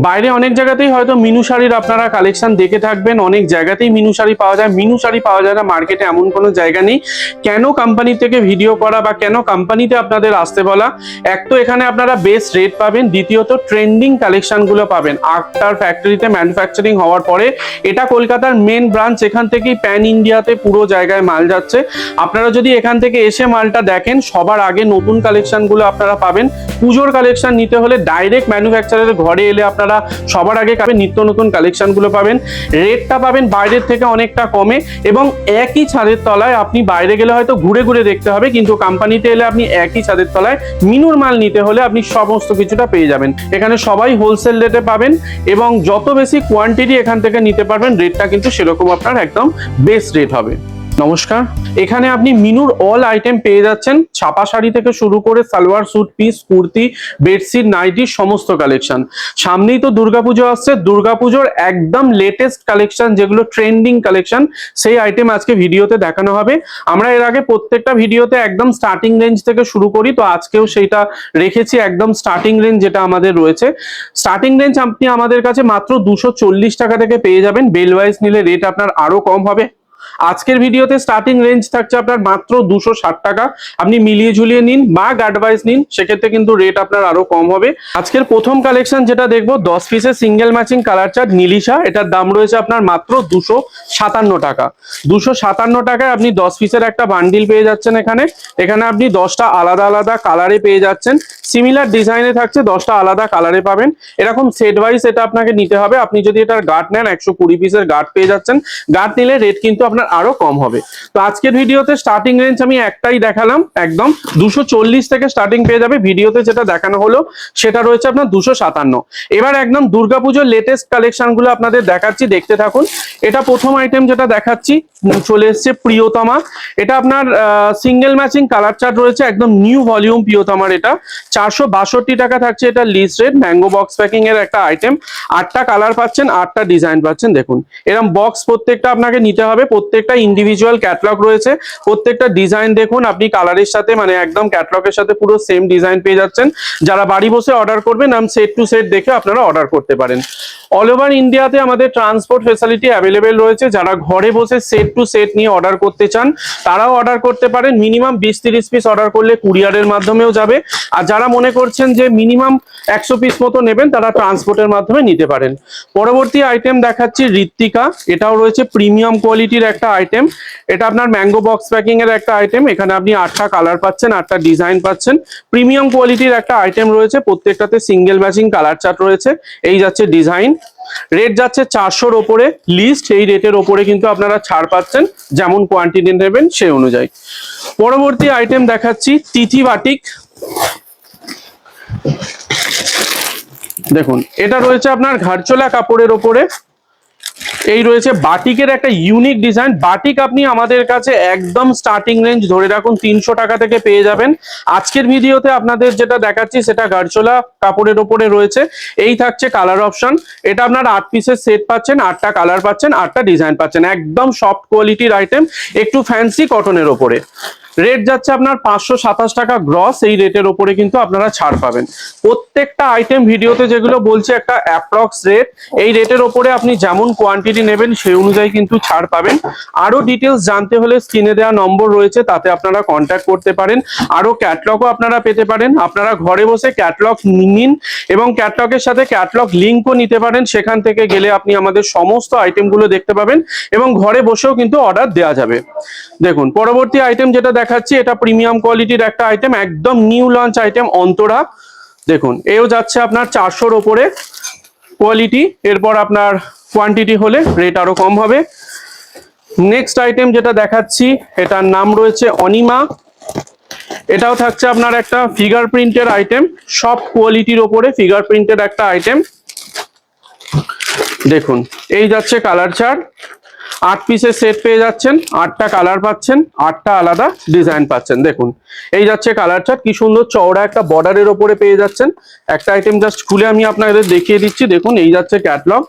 বাইরে অনেক জায়গাতেই হয়তো মিনু শাড়ির আপনারা কালেকশন দেখে থাকবেন, অনেক জায়গাতেই মিনু শাড়ি পাওয়া যায়। মিনু শাড়ি পাওয়া যায় না মার্কেটে এমন কোনো জায়গা নেই। কেন কোম্পানি থেকে ভিডিও করা বা কেন কোম্পানিতে আপনাদের আসতে বলা? এক তো এখানে আপনারা বেস্ট রেট পাবেন, দ্বিতীয়ত ট্রেন্ডিং কালেকশনগুলো পাবেন। আক্তার ফ্যাক্টরিতে ম্যানুফ্যাকচারিং হওয়ার পরে এটা কলকাতার মেন ব্রাঞ্চ, এখান থেকেই প্যান ইন্ডিয়াতে পুরো জায়গায় মাল যাচ্ছে। আপনারা যদি এখান থেকে এসে মালটা দেখেন, সবার আগে নতুন কালেকশনগুলো আপনারা পাবেন। পুজোর কালেকশন নিতে হলে ডাইরেক্ট ম্যানুফ্যাকচারের ঘরে এলে আপনারা সবার আগে নিত্য নতুন কালেকশনগুলো পাবেন। রেটটা পাবেন বাইরের থেকে অনেকটা কমে, এবং একই ছাদের তলায় আপনি বাইরে গেলে হয়তো ঘুরে ঘুরে দেখতে হবে, কিন্তু কোম্পানিতে এলে আপনি একই ছাদের তলায় মিনুর মাল নিতে হলে আপনি সমস্ত কিছুটা পেয়ে যাবেন। এখানে সবাই হোলসেল রেটে পাবেন, এবং যত বেশি কোয়ান্টিটি এখান থেকে নিতে পারবেন রেটটা কিন্তু সেরকম আপনার একদম বেস্ট রেট হবে। নমস্কার, এখানে আপনি মিনুর অল আইটেম পেয়ে যাচ্ছেন। ছাপা শাড়ি থেকে শুরু করে salwar suit piece, kurti, bedsheet, nightie, সমস্ত কালেকশন। সামনেই তো দুর্গাপুজো আসছে, দুর্গাপুজোর একদম লেটেস্ট কালেকশন, যেগুলো ট্রেন্ডিং কালেকশন, সেই আইটেম আজকে ভিডিওতে দেখানো হবে। আমরা এর আগে প্রত্যেকটা ভিডিওতে একদম স্টার্টিং রেঞ্জ থেকে শুরু করি, তো আজকেও সেইটা রেখেছি। একদম স্টার্টিং রেঞ্জ যেটা আমাদের রয়েছে, স্টার্টিং রেঞ্জ আপনি আমাদের কাছে মাত্র 240 টাকা থেকে পেয়ে যাবেন। বেল ওয়াইজ নিলে রেট আপনার আরো কম হবে। আজকের ভিডিওতে স্টার্টিং রেঞ্জ থাকছে আপনার মাত্র 260 টাকা। আপনি মিলিয়ে ঝুলিয়ে নিন বা গার্ড ওয়াইজ নিন, সেক্ষেত্রে কিন্তু রেট আপনার আরো কম হবে। আজকের প্রথম কালেকশন যেটা দেখবো, 10 পিসের সিঙ্গেল ম্যাচিং কালার চার্ট নীলিশা। এটার দাম রয়েছে আপনার মাত্র 257 টাকা। 257 টাকায় আপনি 10 পিসের একটা বান্ডিল পেয়ে যাচ্ছেন। এখানে আপনি 10টা আলাদা আলাদা কালারে পেয়ে যাচ্ছেন। সিমিলার ডিজাইনে থাকছে, 10টা আলাদা কালারে পাবেন। এরকম সেট ওয়াইজ এটা আপনাকে নিতে হবে। আপনি যদি এটার গার্ড নেন, 120 পিসের গার্ড পেয়ে যাচ্ছেন। গার্ড নিলে রেট কিন্তু আপনার আরো কম হবে। তো আজকের ভিডিওতে স্টার্টিং রেঞ্জ আমি একটাই দেখালাম, একদম 240 থেকে স্টার্টিং পেয়ে যাবে। ভিডিওতে যেটা দেখানো হলো সেটা রয়েছে আপনার 257। এবার একদম দুর্গাপুজোর লেটেস্ট কালেকশন গুলো আপনাদের দেখাচ্ছি, দেখতে থাকুন। এটা প্রথম আইটেম যেটা দেখাচ্ছি, চলে এসছে প্রিয়তমা। এটা আপনার সিঙ্গেল ম্যাচিং কালার চার্ট রয়েছে, একদম নিউ ভলিউম প্রিয়তমার। এটা 462 টাকা থাকছে। এটা list rate, mango box packing এর একটা আইটেম। 8টা কালার পাচ্ছেন, 8টা ডিজাইন পাচ্ছেন। দেখুন এরকম বক্স প্রত্যেকটা আপনাকে নিতে হবে। প্রত্যেকটা ইন্ডিভিজুয়াল ক্যাটালগ রয়েছে, প্রত্যেকটা ডিজাইন দেখুন আপনি কালারের সাথে, মানে একদম ক্যাটালগের সাথে পুরো সেম ডিজাইন পেয়ে যাচ্ছেন। যারা বাড়ি বসে অর্ডার করবেন, সেট টু সেট দেখে আপনারা অর্ডার করতে পারেন। অল ওভার ইন্ডিয়াতে আমাদের ট্রান্সপোর্ট ফেসিলিটি অ্যাভেলেবেল রয়েছে। যারা ঘরে বসে সেট টু সেট নিয়ে অর্ডার করতে চান, তারাও অর্ডার করতে পারেন। মিনিমাম 20-30 পিস অর্ডার করলে কুরিয়ারের মাধ্যমেও যাবে। আর যারা মনে করছেন যে মিনিমাম 100 পিস মতো নেবেন, তারা ট্রান্সপোর্টের মাধ্যমে নিতে পারেন। পরবর্তী আইটেম দেখাচ্ছি ঋত্বিকা। এটাও রয়েছে প্রিমিয়াম কোয়ালিটির একটা আইটেম। এটা আপনার ম্যাঙ্গো বক্স প্যাকিং এর একটা আইটেম। এখানে আপনি 8টা কালার পাচ্ছেন, 8টা ডিজাইন পাচ্ছেন। প্রিমিয়াম কোয়ালিটির একটা আইটেম রয়েছে, প্রত্যেকটাতে সিঙ্গেল ম্যাচিং কালার চার্ট রয়েছে। এই যাচ্ছে ডিজাইন। রেট যাচ্ছে 400-র ওপরে লিস্ট। এই রেটের ওপরে কিন্তু আপনারা ছাড় পাচ্ছেন, যেমন কোয়ান্টিটি নেবেন সেই অনুযায়ী। পরবর্তী আইটেম দেখাচ্ছি তিথি বাটিক। দেখুন এটা রয়েছে আপনার ঘাটচোলা কাপড়ের ওপরে। এই রয়েছে বাটিকের একটা ইউনিক ডিজাইন। বাটিক আপনি আমাদের কাছে একদম স্টার্টিং রেঞ্জ ধরে রাখুন 300 টাকা থেকে পেয়ে যাবেন। আজকের ভিডিওতে আপনাদের যেটা দেখাচ্ছি সেটা ঘাটচোলা কাপড়ের ওপরে রয়েছে। এই থাকছে কালার অপশন। এটা আপনার 8 পিসের সেট পাচ্ছেন, 8টা কালার পাচ্ছেন, 8টা ডিজাইন পাচ্ছেন। একদম সফট কোয়ালিটির আইটেম, একটু ফ্যান্সি কটনের ওপরে। রেট যাচ্ছে আপনার 527 টাকা গ্রস। এই রেটের ওপরে কিন্তু আপনারা ছাড় পাবেন। প্রত্যেকটা আইটেম ভিডিওতে যেগুলো বলছে একটা অ্যাপ্রক্স রেট। এই রেটের ওপরে আপনি যেমন কোয়ান্টিটি নেবেন সেই অনুযায়ী কিন্তু ছাড় পাবেন। আরো ডিটেলস জানতে হলে স্ক্রিনে দেওয়া নম্বর রয়েছে, তাতে আপনারা কন্ট্যাক্ট করতে পারেন। আরো ক্যাটলগও আপনারা পেতে পারেন। আপনারা ঘরে বসে ক্যাটলগ নিন, এবং ক্যাটলগের সাথে ক্যাটলগ লিঙ্কও নিতে পারেন। সেখান থেকে গেলে আপনি আমাদের সমস্ত আইটেমগুলো দেখতে পাবেন, এবং ঘরে বসেও কিন্তু অর্ডার দেওয়া যাবে। দেখুন পরবর্তী আইটেম যেটা দেখাচ্ছি, এটা প্রিমিয়াম কোয়ালিটির একটা আইটেম, একদম নিউ লঞ্চ আইটেম, অন্তরা। দেখুন এও যাচ্ছে আপনার 400-র ওপরে কোয়ালিটি। এরপর আপনার কোয়ান্টিটি হলে রেট আরো কম হবে। নেক্সট আইটেম যেটা দেখাচ্ছি, এটার নাম রয়েছে অনিমা। এটাও থাকছে আপনার একটা ফিগার প্রিন্টের আইটেম, সফট কোয়ালিটির ওপরে ফিগার প্রিন্টের একটা আইটেম। দেখুন এই যাচ্ছে কালার চার্ট। 8 পিসের সেট পেয়ে যাচ্ছেন, 8টা কালার পাচ্ছেন, 8টা আলাদা ডিজাইন পাচ্ছেন। দেখুন এই যাচ্ছে কালার চার্ট, কি সুন্দর চওড়া একটা বর্ডারের ওপরে পেয়ে যাচ্ছেন। একটা আইটেম জাস্ট খুলে আমি আপনাদের দেখিয়ে দিচ্ছি। দেখুন এই যাচ্ছে ক্যাটলগ।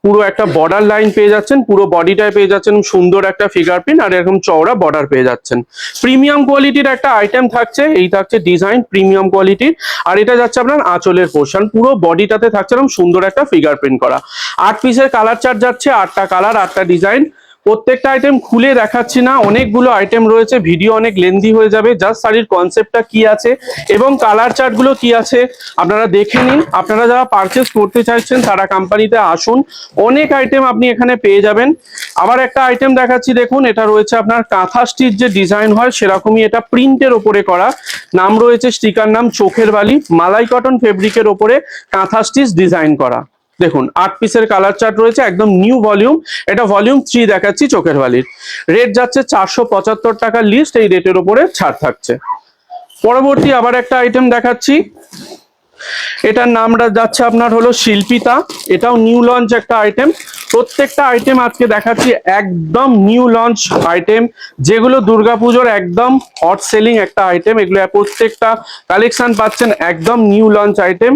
পুরো একটা বর্ডার লাইন পেয়ে যাচ্ছেন, পুরো বডিটায় পেয়ে যাচ্ছেন সুন্দর একটা ফিগার প্রিন্ট আর এরকম চওড়া বর্ডার পেয়ে যাচ্ছেন। প্রিমিয়াম কোয়ালিটির একটা আইটেম থাকছে, এই থাকছে ডিজাইন প্রিমিয়াম কোয়ালিটির। আর এটা যাচ্ছে আপনার আঁচলের পোর্শন, পুরো বডিটাতে থাকছে এরকম সুন্দর একটা ফিগার প্রিন্ট করা। 8 পিসের কালার চার্ট যাচ্ছে, 8টা কালার 8টা ডিজাইন। প্রত্যেকটা আইটেম খুলে দেখাচ্ছি না, অনেকগুলো আইটেম রয়েছে, ভিডিও অনেক লেন্দি হয়ে যাবে। জাস্ট শাড়ির কনসেপ্টটা কি আছে এবং কালার চার্টগুলো কি আছে আপনারা দেখে নিন। আপনারা যারা পারচেস করতে চাইছেন তারা কোম্পানিতে আসুন, অনেক আইটেম আপনি এখানে পেয়ে যাবেন। আবার একটা আইটেম দেখাচ্ছি, দেখুন এটা রয়েছে আপনার কাঁথা স্টিচ যে ডিজাইন হয় সেরকমই, এটা প্রিন্টের ওপরে করা, নাম রয়েছে স্টিকার নাম চোখের বালি, মালাই কটন ফেব্রিকের ওপরে কাঁথা স্টিচ ডিজাইন করা। দেখুন 8 পিসের কালার চার্ট রয়েছে, একদম নিউ ভলিউম, এটা ভলিউম 3 দেখাচ্ছি চোখের বালির। রেট যাচ্ছে 475 টাকা লিস্ট, এই রেটের উপরে ছাড় থাকছে। পরবর্তী আবার একটা আইটেম দেখাচ্ছি, এটার নামটা যাচ্ছে আপনার হলো শিল্পিতা, এটাও নিউ লঞ্চ একটা আইটেম। প্রত্যেকটা আইটেম আজকে দেখাচ্ছি একদম নিউ লঞ্চ আইটেম, যেগুলো দুর্গাপুজোর একদম হট সেলিং একটা আইটেম। এগুলো প্রত্যেকটা কালেকশন পাচ্ছেন একদম new launch item,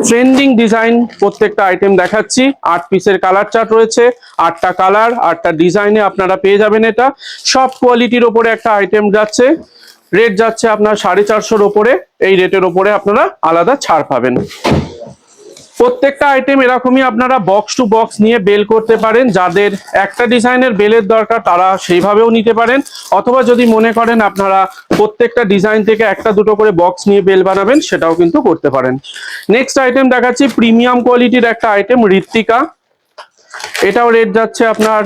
trending design প্রত্যেকটা আইটেম দেখাচ্ছি। 8 পিসের কালার চার্ট রয়েছে, 8টা কালার 8টা ডিজাইনে আপনারা পেয়ে যাবেন। এটা সব কোয়ালিটির ওপরে একটা আইটেম যাচ্ছে, রেট যাচ্ছে আপনার 450-র ওপরে, এই রেটের ওপরে আপনারা আলাদা ছাড় পাবেন। প্রত্যেকটা আইটেম এরকমই আপনারা বক্স টু বক্স নিয়ে বেল করতে পারেন, যাদের একটা ডিজাইনের বেলের দরকার তারা সেইভাবেও নিতে পারেন, অথবা যদি মনে করেন আপনারা প্রত্যেকটা ডিজাইন থেকে একটা দুটো করে বক্স নিয়ে বেল বানাবেন সেটাও কিন্তু করতে পারেন। নেক্সট আইটেম দেখাচ্ছি প্রিমিয়াম কোয়ালিটির একটা আইটেম ঋত্বিকা, এটাও রেট যাচ্ছে আপনার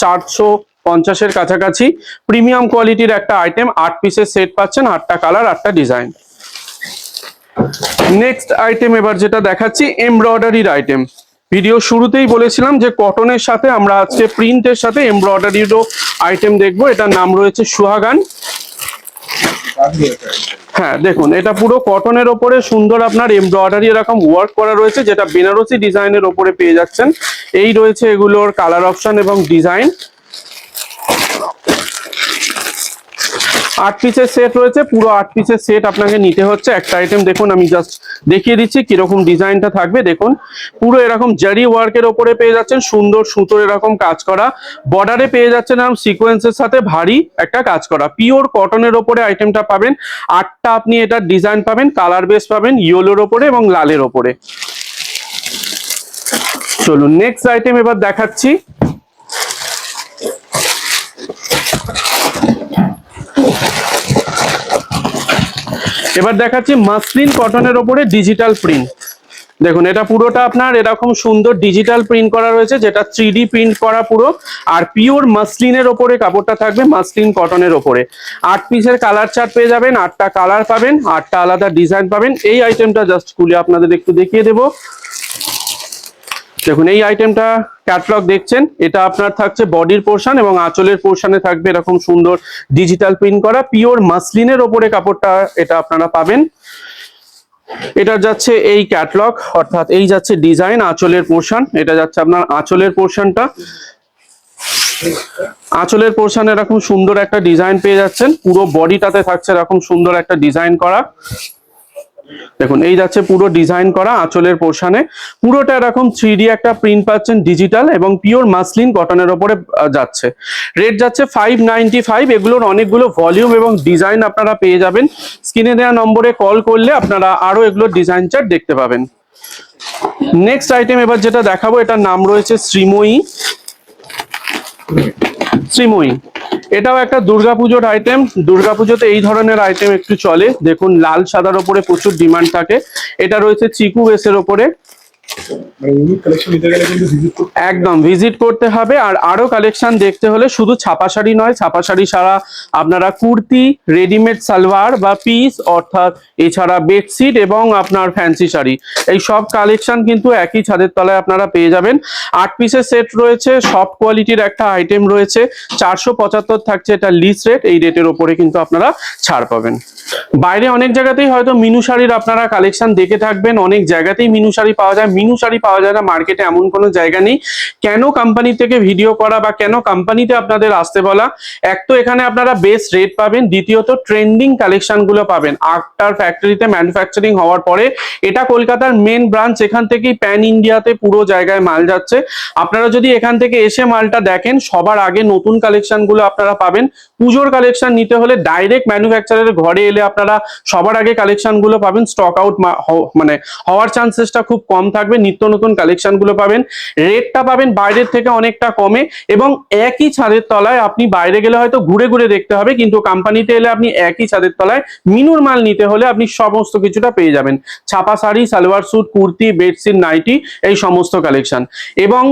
450-এর কাছাকাছি। প্রিমিয়াম কোয়ালিটির একটা আইটেম, 8 পিসের সেট পাচ্ছেন, 8টা কালার 8টা ডিজাইন। নেক্সট আইটেম এবার যেটা দেখাচ্ছি এমব্রয়ডারির আইটেম। ভিডিও শুরুতেই বলেছিলাম যে কটনের সাথে আমরা আজকে প্রিন্টের সাথে এমব্রয়ডারিরও আইটেম দেখবো। এটার নাম রয়েছে সুহাগান। হ্যাঁ দেখুন, এটা পুরো কটনের ওপরে সুন্দর আপনার এমব্রয়ডারি এরকম ওয়ার্ক করা রয়েছে, যেটা বেনারসি ডিজাইনের ওপরে পেয়ে যাচ্ছেন। এই রয়েছে এগুলোর কালার অপশন এবং ডিজাইন। 8 পিসের সেট রয়েছে, পুরো 8 পিসের সেট আপনাকে নিতে হচ্ছে। একটা আইটেম দেখুন, আমি জাস্ট দেখিয়ে দিচ্ছি কিরকম ডিজাইনটা থাকবে। দেখুন পুরো এরকম জারি ওয়ার্কের ওপরে পেয়ে যাচ্ছেন, সুন্দর সুতোর এরকম কাজ করা, বর্ডারে পেয়ে যাচ্ছেন এরকম সিকোয়েন্সের সাথে ভারী একটা কাজ করা, পিওর কটনের ওপরে আইটেমটা পাবেন। 8টা আপনি এটার ডিজাইন পাবেন, কালার বেস পাবেন ইয়েলোর ওপরে এবং লালের ওপরে। চলুন নেক্সট আইটেম এবার দেখাচ্ছি। এবার দেখাচ্ছি মাসলিন কটনের ওপরে ডিজিটাল প্রিন্ট। দেখুন এটা পুরোটা আপনার এরকম সুন্দর ডিজিটাল প্রিন্ট করা রয়েছে, যেটা 3D প্রিন্ট করা পুরো, আর পিওর মাসলিনের ওপরে কাপড়টা থাকবে, মাসলিন কটনের ওপরে। 8 পিসের কালার চার্ট পেয়ে যাবেন, 8টা কালার পাবেন, 8টা আলাদা ডিজাইন পাবেন। এই আইটেমটা জাস্ট খুলে আপনাদের একটু দেখিয়ে দেবো। দেখুন এই আইটেমটা ক্যাটলগ দেখছেন, এটা আপনার থাকছে বডির পোর্শন এবং আঁচলের পোর্শনে থাকবে এরকম সুন্দর ডিজিটাল প্রিন্ট করা পিওর মাসলিনের ওপরে কাপড়টা, এটা আপনারা পাবেন। এটা যাচ্ছে এই ক্যাটলগ, অর্থাৎ এই যাচ্ছে ডিজাইন, আঁচলের পোর্শন, এটা যাচ্ছে আপনার আঁচলের পোর্শনটা। আঁচলের পোর্শনে এরকম সুন্দর একটা ডিজাইন পেয়ে যাচ্ছেন, পুরো বডিটাতে থাকছে এরকম সুন্দর একটা ডিজাইন করা। দেখুন এই যাচ্ছে পুরো ডিজাইন করা আঁচলের পোর্শনে, পুরোটা এরকম 3D একটা প্রিন্ট পাচ্ছেন ডিজিটাল এবং পিওর মাসলিন কটনের ওপরে যাচ্ছে। রেট যাচ্ছে 595। এগুলোর অনেকগুলো ভলিউম এবং ডিজাইন আপনারা পেয়ে যাবেন। স্ক্রিনে দেওয়া নম্বরে কল করলে আপনারা আরো এগুলোর ডিজাইন চার্ট দেখতে পাবেন। নেক্সট আইটেম এবার যেটা দেখাবো, এটার নাম রয়েছে শ্রীময়ী। শ্রীময়ী এটাও একটা দুর্গাপুজোর আইটেম, দুর্গাপুজোতে এই ধরনের আইটেম একটু চলে। দেখুন লাল সাদার ওপরে প্রচুর ডিমান্ড থাকে। এটা রয়েছে চিকু বেসের ওপরে, একদম ভিজিট করতে হবে। আর আরো কালেকশন দেখতে হলে শুধু ছাপা শাড়ি নয়, ছাপা শাড়ি ছাড়া আপনারা কুর্তি, রেডিমেড সালোয়ার বা পিস, অর্থাৎ এছাড়া বেডশিট এবং আপনার ফ্যান্সি শাড়ি, এই সব কালেকশন কিন্তু একই ছাদের তলায় আপনারা পেয়ে যাবেন। 8 পিসের সেট রয়েছে, সফট কোয়ালিটির একটা আইটেম রয়েছে, 475 থাকছে এটা লিস্ট রেট, এই রেটের ওপরে কিন্তু আপনারা ছাড় পাবেন। বাইরে অনেক জায়গাতেই হয়তো মিনু শাড়ির আপনারা কালেকশন দেখে থাকবেন, অনেক জায়গাতেই মিনু শাড়ি পাওয়া যায়। মিনু শাড়ি পাওয়া যায় না মার্কেটে এমন কোনো জায়গা নেই। কেন কোম্পানি থেকে ভিডিও করা বা কেন কোম্পানিতে আপনাদের আসতে বলা, এক তো এখানে আপনারা বেস্ট রেট পাবেন, দ্বিতীয়ত ট্রেন্ডিং কালেকশন গুলো পাবেন। আফটার ফ্যাক্টরিতে ম্যানুফ্যাকচারিং হওয়ার পরে এটা কলকাতার মেন ব্রাঞ্চ, এখান থেকেই প্যান ইন্ডিয়াতে পুরো জায়গায় মাল যাচ্ছে। আপনারা যদি এখান থেকে এসে মালটা দেখেন, সবার আগে নতুন কালেকশন গুলো আপনারা পাবেন। পুজোর কালেকশন নিতে হলে ডাইরেক্ট ম্যানুফ্যাকচারের ঘরে এলে আপনারা সবার আগে কালেকশন গুলো পাবেন। স্টক আউট মানে হওয়ার চান্সেসটা খুব কম থাকবে। নিত্য নতুন কালেকশন গুলো পাবেন, রেটটা পাবেন বাইরের থেকে অনেকটা কমে, এবং একই ছাদের তলায় আপনি বাইরে গেলে হয়তো ঘুরে ঘুরে দেখতে হবে, কিন্তু কোম্পানিতে এলে আপনি একই ছাদের তলায় মিনুর মাল নিতে হলে আপনি সমস্ত কিছুটা পেয়ে যাবেন। ছাপা sari, salwar suit, kurti, bedsheet, nightie, এই সমস্ত কালেকশন। এবং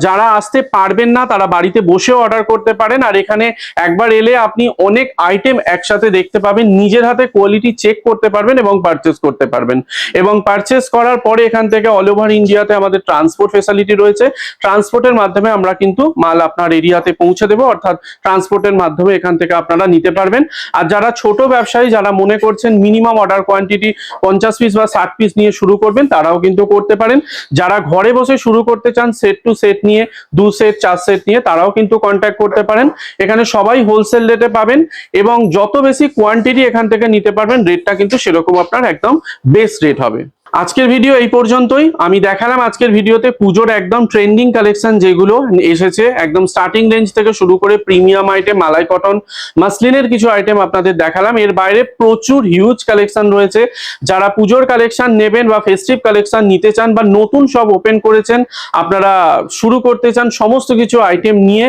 যারা আসতে পারবেন না তারা বাড়িতে বসেও অর্ডার করতে পারেন। আর এখানে একবার এলে আপনি অনেক আইটেম একসাথে দেখতে পাবেন, নিজের হাতে কোয়ালিটি চেক করতে পারবেন এবং পারচেস করতে পারবেন। এবং পারচেস করার পরে এখান থেকে অল ওভার ইন্ডিয়াতে আমাদের ট্রান্সপোর্ট ফেসিলিটি রয়েছে। ট্রান্সপোর্টের মাধ্যমে আমরা কিন্তু মাল আপনার এরিয়াতে পৌঁছে দেবো, অর্থাৎ ট্রান্সপোর্টের মাধ্যমে এখান থেকে আপনারা নিতে পারবেন। আর যারা ছোট ব্যবসায়ী, যারা মনে করছেন মিনিমাম অর্ডার কোয়ান্টিটি 50 পিস বা 60 পিস নিয়ে শুরু করবেন, তারাও কিন্তু করতে পারেন। যারা ঘরে বসে শুরু করতে চান সেট টু সেট নিয়ে, 2 সেট 4 সেট নিয়ে, তারাও কিন্তু কন্ট্যাক্ট করতে পারেন। এখানে সবাই হোলসেল রেটে পাবেন, এবং যত বেশি কোয়ান্টিটি এখান থেকে নিতে পারবেন রেটটা কিন্তু সেরকম আপনার একদম বেস্ট রেট হবে। আজকের ভিডিও এই পর্যন্তই। আমি দেখালাম আজকের ভিডিওতে পুজোর একদম ট্রেন্ডিং কালেকশন যেগুলো এসেছে, একদম স্টার্টিং রেঞ্জ থেকে শুরু করে প্রিমিয়াম আইটেম, মালাই কটন, মাসলিনের কিছু আইটেম আপনাদের দেখালাম। এর বাইরে প্রচুর হিউজ কালেকশন রয়েছে। যারা পুজোর কালেকশন নেবেন বা ফেস্টিভ কালেকশন নিতে চান, বা নতুন সব ওপেন করেছেন আপনারা শুরু করতে চান, সমস্ত কিছু আইটেম নিয়ে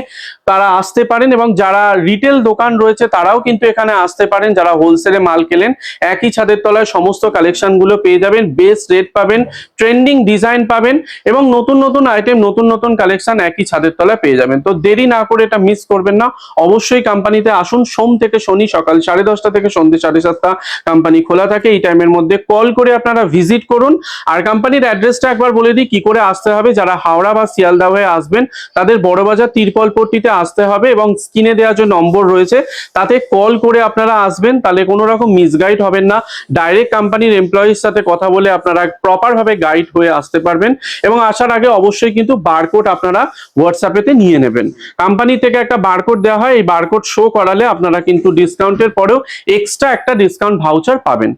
তারা আসতে পারেন। এবং যারা রিটেল দোকান রয়েছে তারাও কিন্তু এখানে আসতে পারেন। যারা হোলসেলে মাল কেনেন, একই ছাদের তলায় সমস্ত কালেকশন গুলো পেয়ে যাবেন, বেস্ট রেট পাবেন, ট্রেন্ডিং ডিজাইন পাবেন, এবং নতুন নতুন আইটেম, নতুন নতুন কালেকশন একই ছাদের তলায় পেয়ে যাবেন। তো দেরি না করে এটা মিস করবেন না, অবশ্যই কোম্পানিতে আসুন। সোম থেকে শনি সকাল 10:30 থেকে সন্ধ্যে 7:30 কোম্পানি খোলা থাকে। এই টাইমের মধ্যে কল করে আপনারা ভিজিট করুন। আর কোম্পানির অ্যাড্রেসটা একবার বলে দিই কি করে আসতে হবে। যারা হাওড়া বা শিয়ালদা হয়ে আসবেন তাদের বড়বাজার তিরপলপট্টিতে আসতে হবে, এবং স্ক্রিনে দেওয়া যে নম্বর রয়েছে তাতে কল করে আপনারা আসবেন। তাহলে কোনো রকম মিসগাইড হবেন না, ডাইরেক্ট কোম্পানির এমপ্লয়ির সাথে কথা বলে আপনারা প্রপার ভাবে গাইড হয়ে আসতে পারবেন। এবং আসার আগে অবশ্যই কিন্তু বারকোড আপনারা হোয়াটসঅ্যাপেতে নিয়ে নেবেন। কোম্পানি থেকে একটা বারকোড দেওয়া হয়, এই বারকোড শো করালে আপনারা কিন্তু ডিসকাউন্টের পরেও এক্সট্রা একটা ডিসকাউন্ট ভাউচার পাবেন।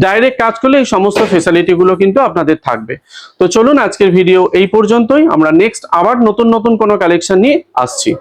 ডাইরেক্ট কাজ করলে এই সমস্ত ফেসিলিটি গুলো কিন্তু আপনাদের থাকবে। তো চলুন আজকের ভিডিও এই পর্যন্তই। আমরা নেক্সট আবার নতুন নতুন কোনো কালেকশন নিয়ে আসছি।